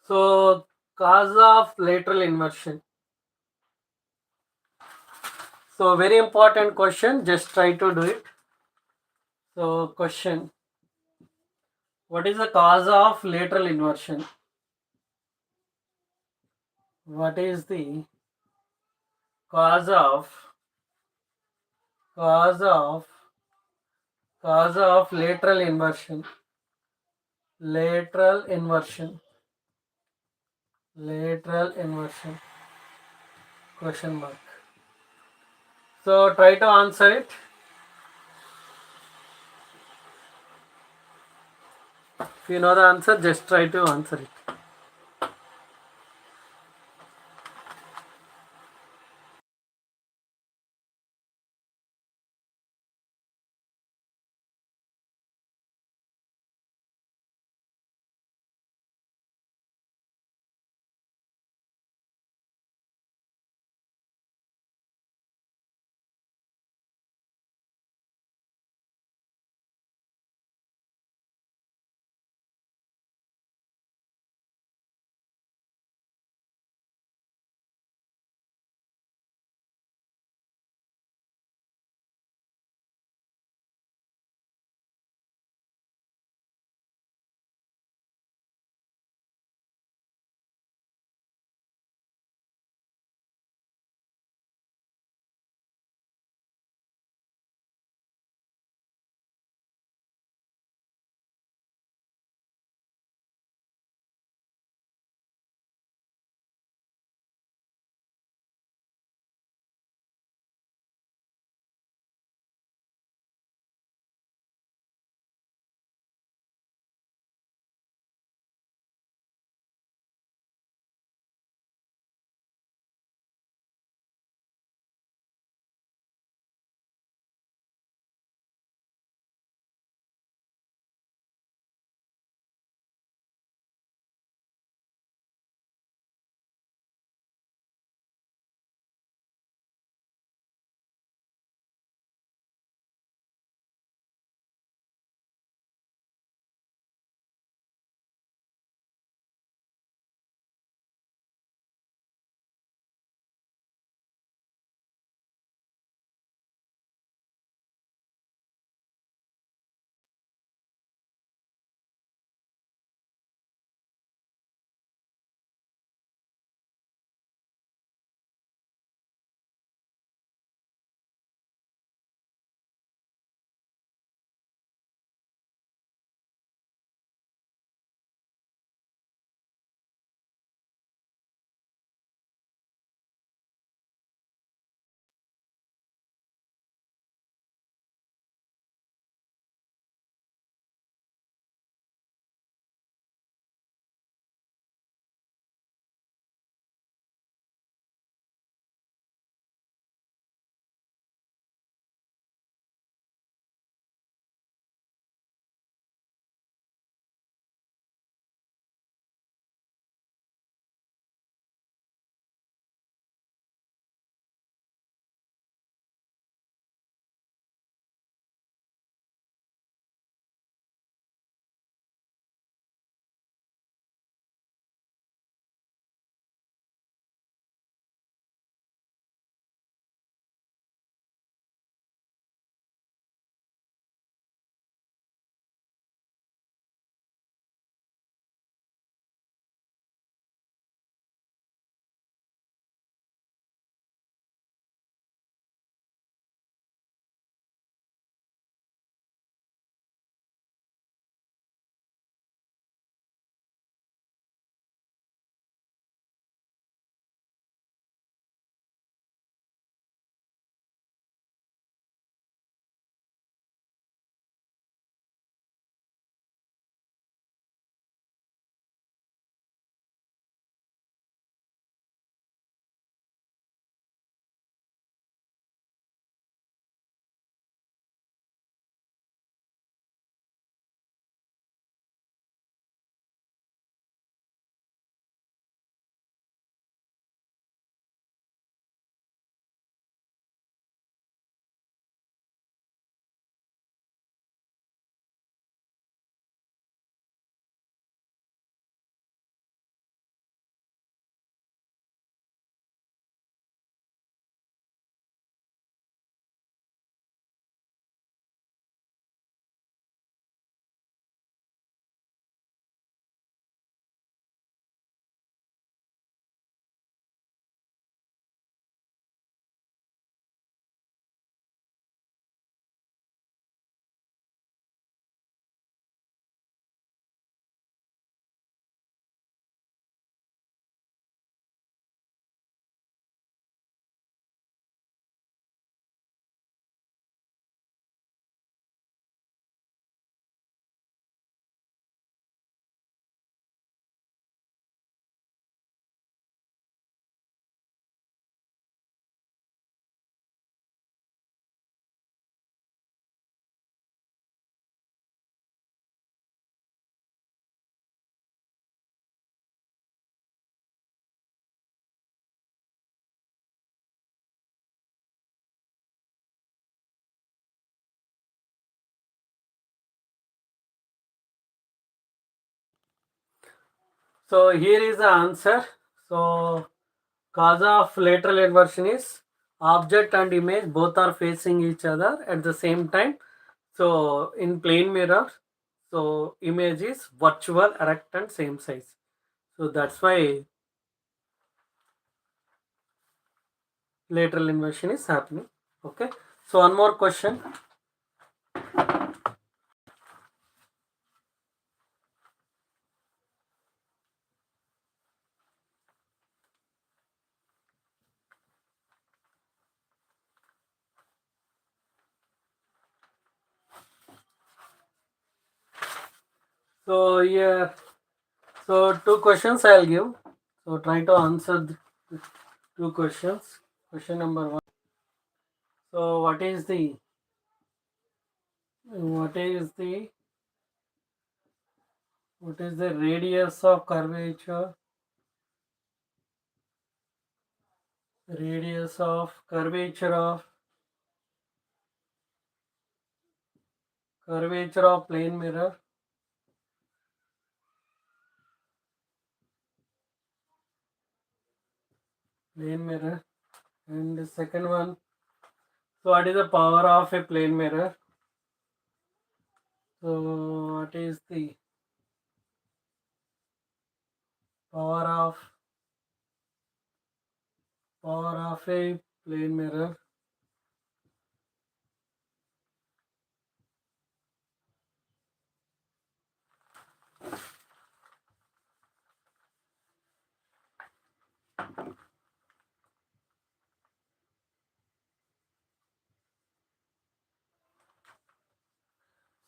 So cause of lateral inversion. So very important question, just try to do it. So question, what is the cause of lateral inversion? What is the cause of lateral inversion? Lateral inversion. Question mark. So try to answer it. If you know the answer, just try to answer it. So here is the answer. So cause of lateral inversion is object and image both are facing each other at the same time. So in plane mirror, so image is virtual, erect and same size. So that's why lateral inversion is happening. Okay. So one more question. So here, so two questions I'll give. So try to answer the two questions. Question number one. So what is the what is the radius of curvature? Radius of curvature of plane mirror. Plane mirror. And the second one. So what is the power of a plane mirror? So what is the power of a plane mirror?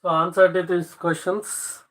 So answer to these questions.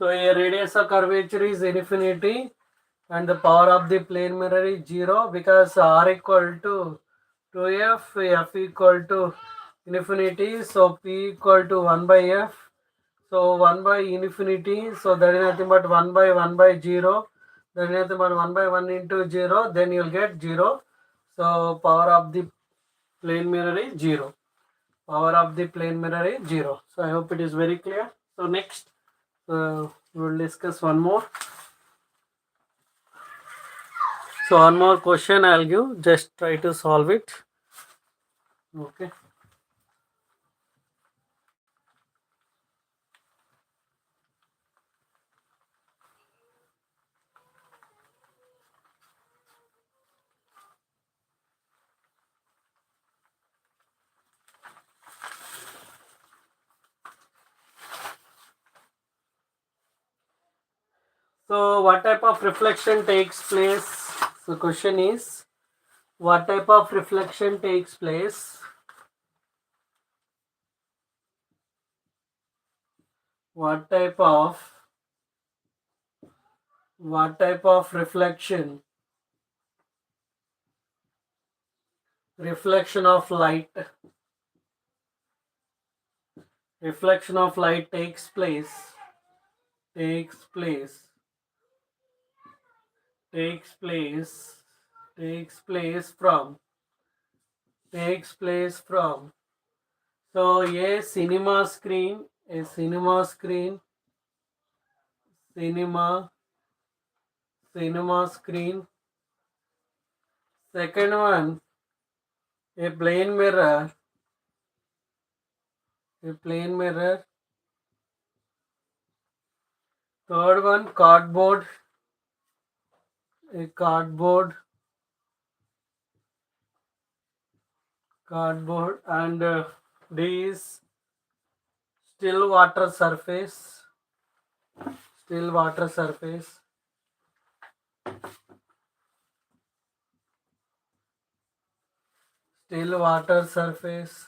So a radius of curvature is infinity and the power of the plane mirror is 0 because r equal to 2f, f equal to infinity, so p equal to 1 by f. So 1 by infinity, so that is nothing but 1 by 1 by 0. That is nothing but 1 by 1 into 0, then you will get 0. So power of the plane mirror is 0. Power of the plane mirror is 0. So I hope it is very clear. So next, we will discuss one more. So one more question I'll give, just try to solve it. Okay. So what type of reflection takes place? So question is, what type of reflection takes place? What type of reflection? Reflection of light. Reflection of light takes place. Takes place. Takes place. Takes place from. Takes place from. So a cinema screen. A cinema screen. Cinema screen. Second one, a plane mirror. A plane mirror. Third one, cardboard. A cardboard. And D is still water surface. Still water surface. Still water surface.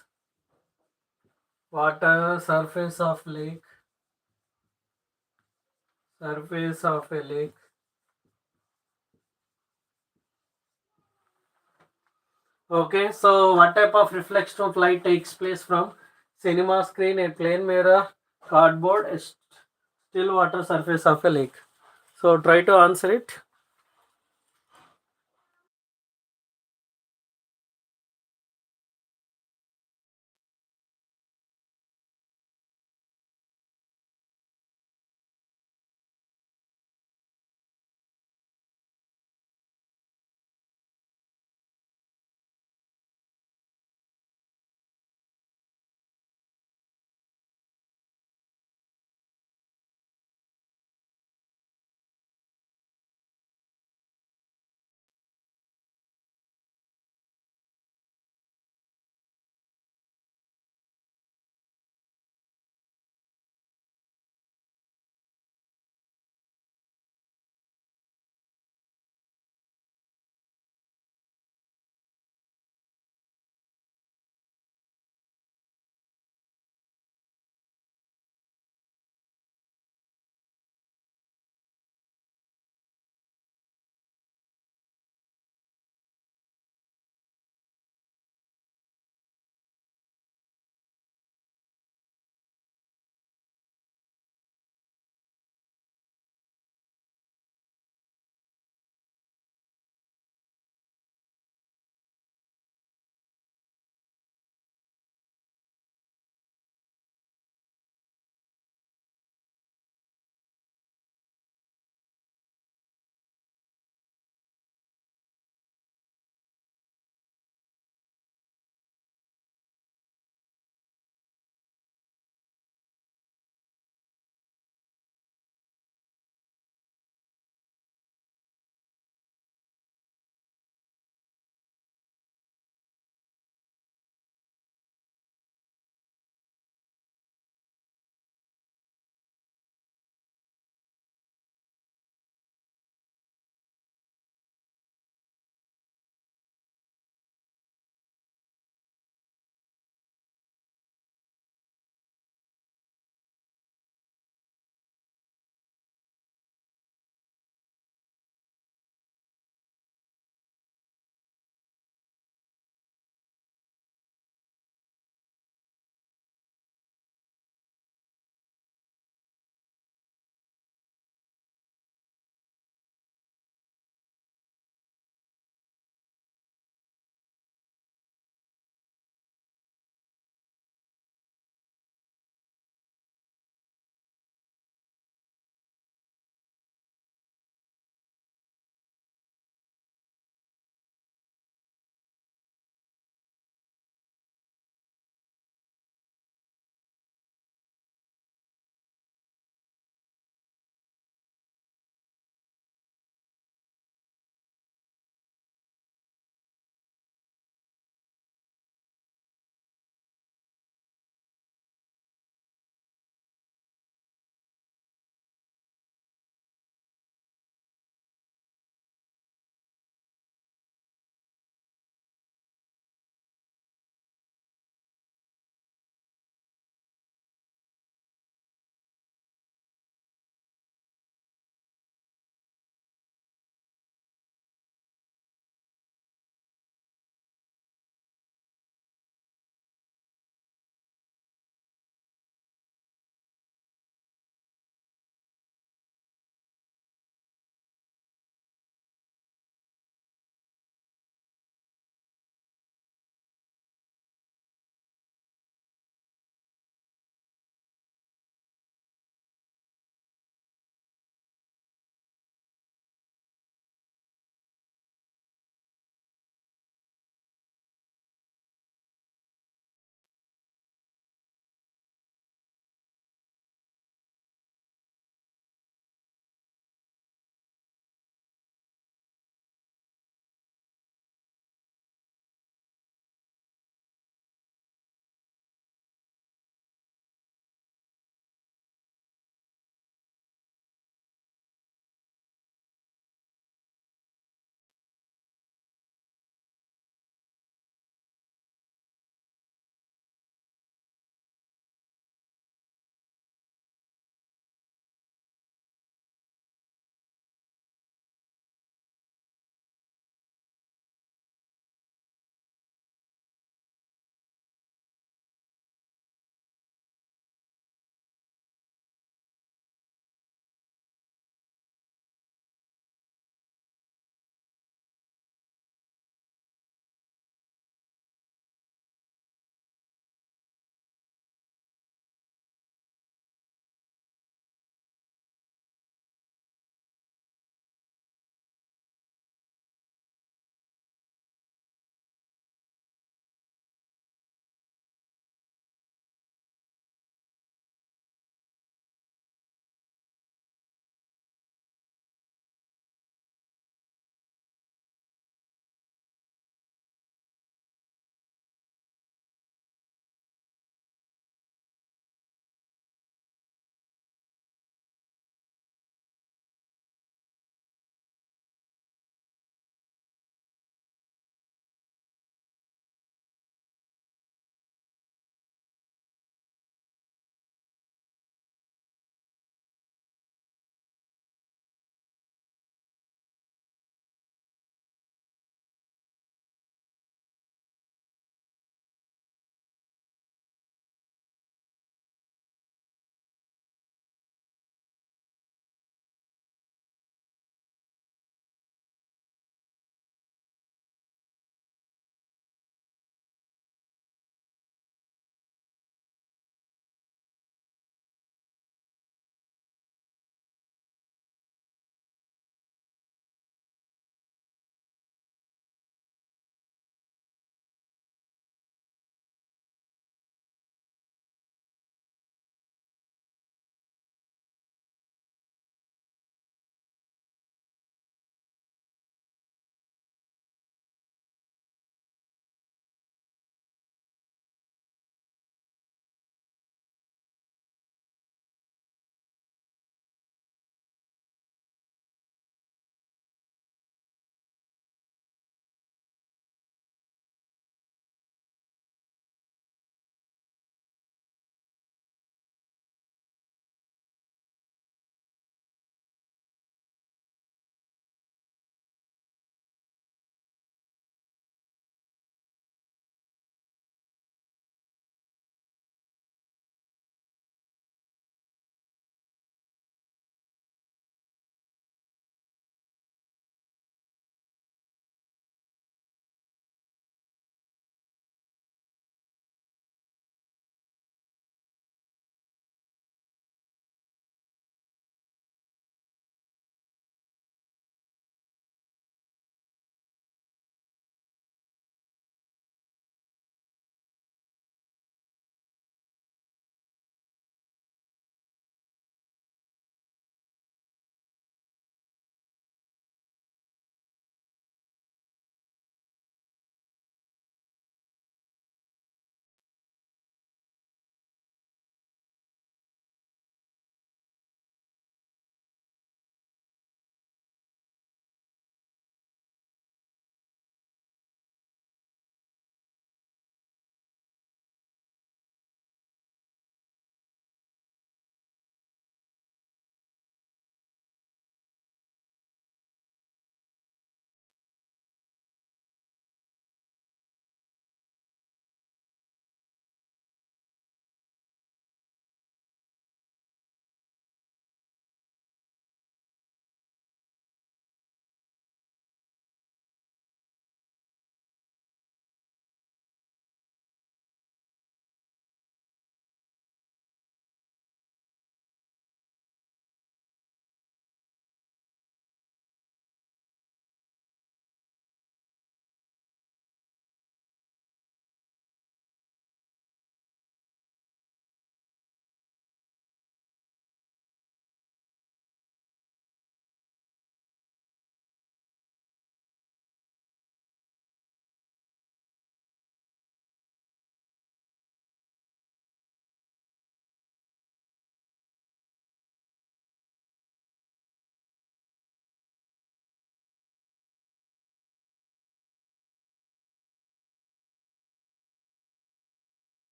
Water surface of lake. Surface of a lake. Okay, so what type of reflection of light takes place from cinema screen, a plane mirror, cardboard, a still water surface of a lake? So try to answer it.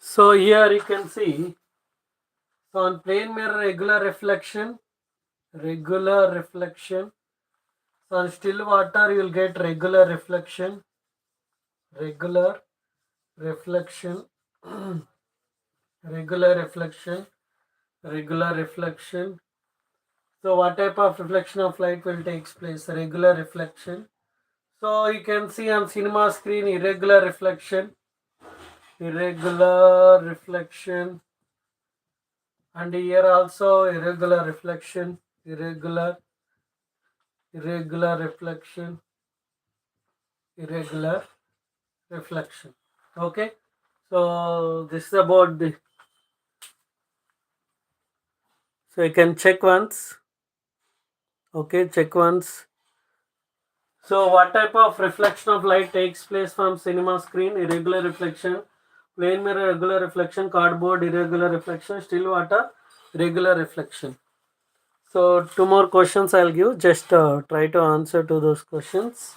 So here you can see, so on plane mirror regular reflection. So on still water you will get regular reflection, regular reflection, regular reflection, regular reflection. So what type of reflection of light will take place? Regular reflection. So you can see on cinema screen irregular reflection, irregular reflection, and here also irregular reflection, irregular, irregular reflection, irregular reflection. Okay, so this is about the, so you can check once. Okay, check once. So what type of reflection of light takes place from cinema screen? Irregular reflection, plane mirror regular reflection, cardboard irregular reflection, still water regular reflection. So two more questions I'll give. Just try to answer to those questions.